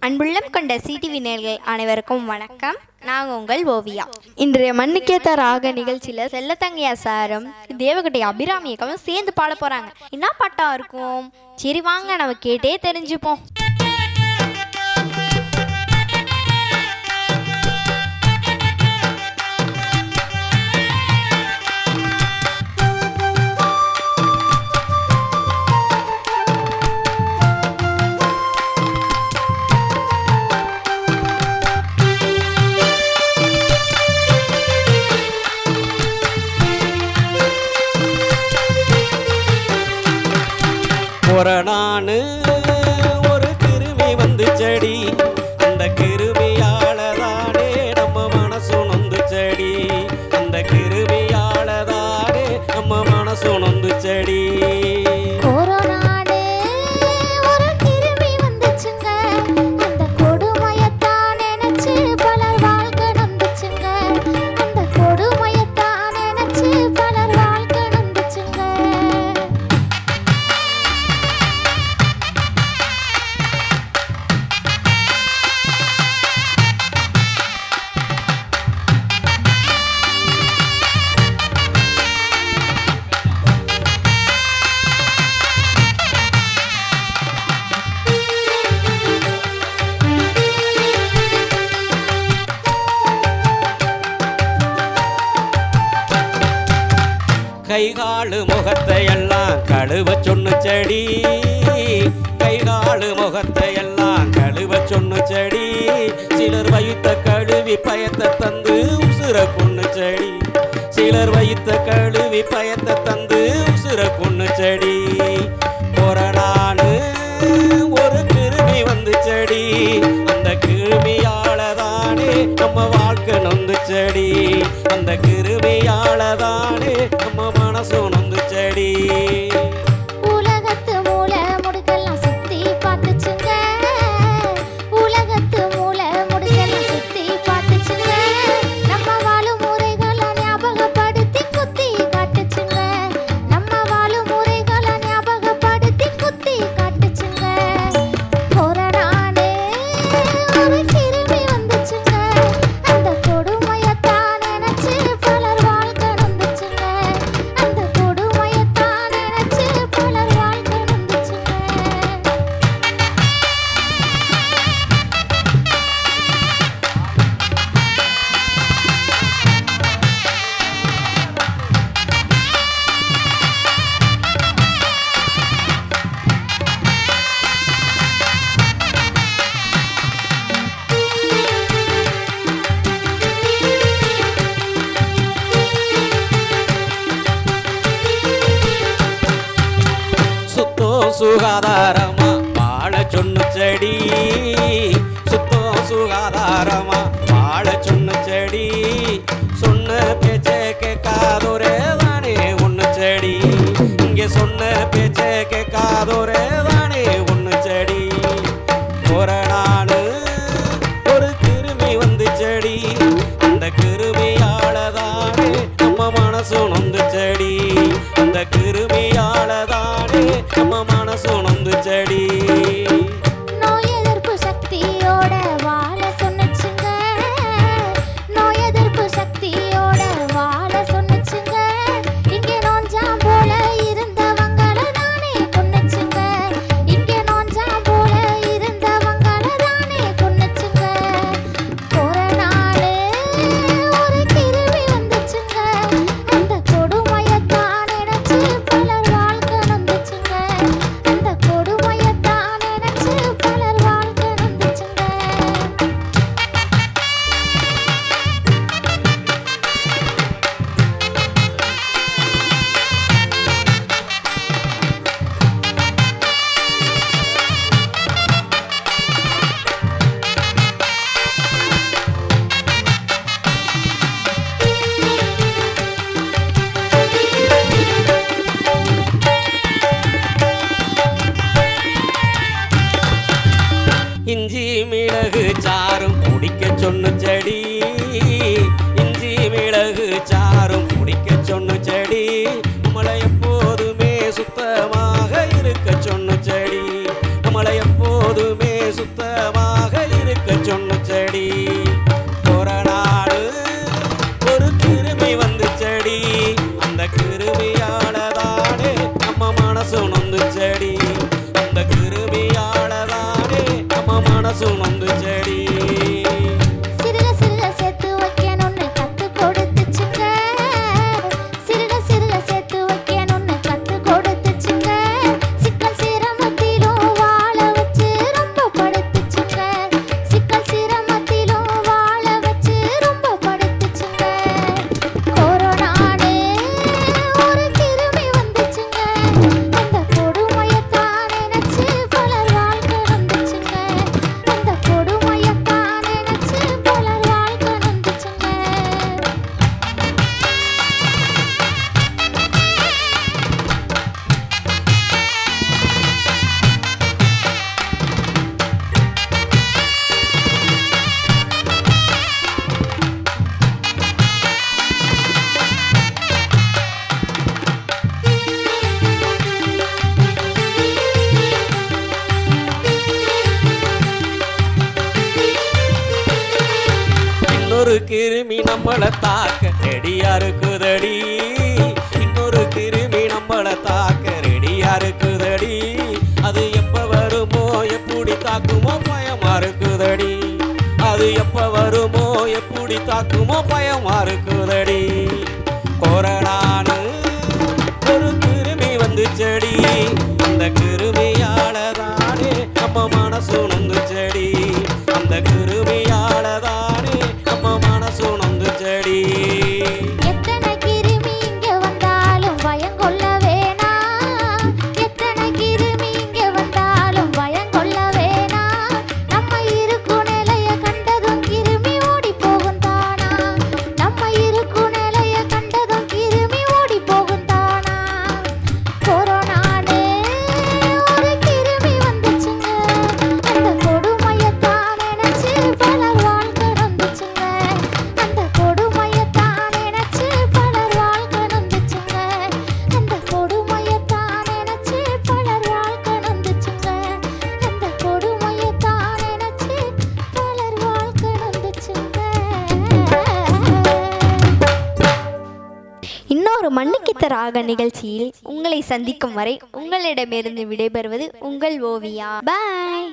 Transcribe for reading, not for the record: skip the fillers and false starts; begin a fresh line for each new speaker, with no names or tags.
அன்புள்ளம் கொண்ட சிடிவி நேயர்கள் அனைவருக்கும் வணக்கம். நாங்கள் உங்கள் ஓவியா. இன்றைய மண்ணுக்கேத்த ராக நிகழ்ச்சியில் செல்லத்தங்கையா சாரும் தேவகட்டை அபிராமியக்கவும் சேர்ந்து பாட போகிறாங்க. என்ன பாட்டா இருக்கும்? சரி வாங்க நம்ம கேட்டே தெரிஞ்சுப்போம்.
நானு ஒரு கிருமி வந்து செடி, அந்த கிருமியாலதானே நம்ம மனசு நொந்து செடி, அந்த கிருமியாலதானே நம்ம மனசு நொந்து செடி. கைகாலு முகத்தை எல்லாம் கழுவ சொன்னு செடி, கைகாலு முகத்தை எல்லாம் கழுவ சொன்னு செடி, சிலர் வைத்த கழுவி பயத்தை தந்து உசுர கொன்னு செடி, சிலர் வைத்த கழுவி பயத்தை தந்து உசுர கொன்னு செடி. நானு ஒரு கிருமி வந்து செடி, அந்த கிருமியாலதானே நம்ம வாழ்க்கை நொந்து செடி, அந்த கிருமியாலதானே நம்ம மனசு நொந்து செடி.
உலகத்து மூல முடுக்கெல்லாம் சுத்தி பார்த்துச்சுங்க, உலகத்து மூல முடுக்கெல்லாம் சுத்தி பார்த்துச்சுங்க, நம்ம வாழும் முறைகளை ஞாபகப்படுத்தி குத்தி காட்டுச்சுங்க, நம்ம வாழும் முறைகளை ஞாபகப்படுத்தி குத்தி காட்டுச்சுங்க. ஒரு நானே ஒரு கிருமி வந்துச்சுங்க, அந்த கொடுமையத்தான் நினைச்சு பலர் வாழ்க்கை நொந்துச்சுங்க, அந்த கொடுமையத்தான் நினைச்சு பலர் வாழ்க்கை நொந்துச்சுங்க.
சுத்தம் சுகாதாரமா வாழ சொன்னு செடி, சுத்தம் சுகாதாரமா வாழ சொன்னு செடி, சொன்ன பேச்சை கேட்காதோரே தானே ஒன்று செடி, இங்கே சொன்ன பேச்சை கேட்காதோரே தானே ஒன்று செடி. நானு ஒரு கிருமி வந்து செடி, அந்த கிருமியாலதானே நம்ம மனசு நொந்து செடி, அந்த கிருமியாலதானே நம்ம மனசு நொந்து செடி.
நோய் எதிர்ப்பு சக்தியோட வாழ சொன்னுச்சுங்க,
அந்த கிருமியாலதானே நம்ம மனசு நொந்து செடி அந்த கிருமியாலதானே நம்ம மனசு நொந்து செடி
சிறுக சிறுக சேர்த்து வைக்கணும்னு கத்து கொடுத்துச்சுங்க சிறுக சிறுக சேர்த்து வைக்கணும்னு கத்து கொடுத்துச்சுங்க சிக்கல் சிரமத்திலும் வாழ வச்சு ரொம்ப படுத்துச்சுங்க சிக்கல் சிரமத்திலும் வாழ வச்சு ரொம்ப படுத்துச்சுங்க கொரோனானே ஒரு கிருமி வந்துச்சுங்க அந்த கொடுமையத்தான் நினைச்சு பலர் வாழ்க்கை வந்துச்சுங்க அந்த கொடுமையத்தான் நினைச்சு பலர் வாழ்க்கை வந்துச்சுங்க
இன்னொரு கிருமி நம்மள தாக்க ரெடியா இருக்குதடி இன்னொரு கிருமி நம்மள தாக்க ரெடியா இருக்குதடி அது எப்ப வருமோ எப்படி தாக்குமோ பயமா இருக்குதடி அது எப்ப வருமோ எப்படி தாக்குமோ பயமா இருக்குதடி கொரோனான்னு ஒரு கிருமி வந்து செடி அந்த கிருமியாலதானே நம்ம மனசு நொந்து செடி அந்த கிருமியாலதானே நம்ம மனசு நொந்து செடி
எத்தனை கிருமி இங்க வந்தாலும் பயம் கொள்ள வேணாம் எத்தனை கிருமி இங்க வந்தாலும் பயம் கொள்ள வேணாம் நம்ம இருக்கும் நிலைய கண்டதும் கிருமி ஓடி போகும் தானா நம்ம இருக்கும் நிலைய கண்டதும் கிருமி ஓடி போகும் தானா கொரோனானே ஒரு கிருமி வந்துச்சுங்க அந்த கொடுமையத்தான் நினைச்சு பலர் வாழ்க்கை வந்துச்சுங்க அந்த கொடுமையத்தான் நினைச்சு பலர் வாழ்க்கை வந்துச்சுங்க அந்த கொடுமையத்தான் நினைச்சு பலர் வாழ்க்கை வந்துச்சுங்க அந்த கொடுமையத்தான் நினைச்சு பலர் வாழ்க்கை வந்துச்சுங்க
இன்னொரு மண்ணுக்கித்த ராக நிகழ்ச்சியில் உங்களை சந்திக்கும் வரை உங்களிடமிருந்து விடைபெறுவது உங்கள் ஓவியா. பாய்.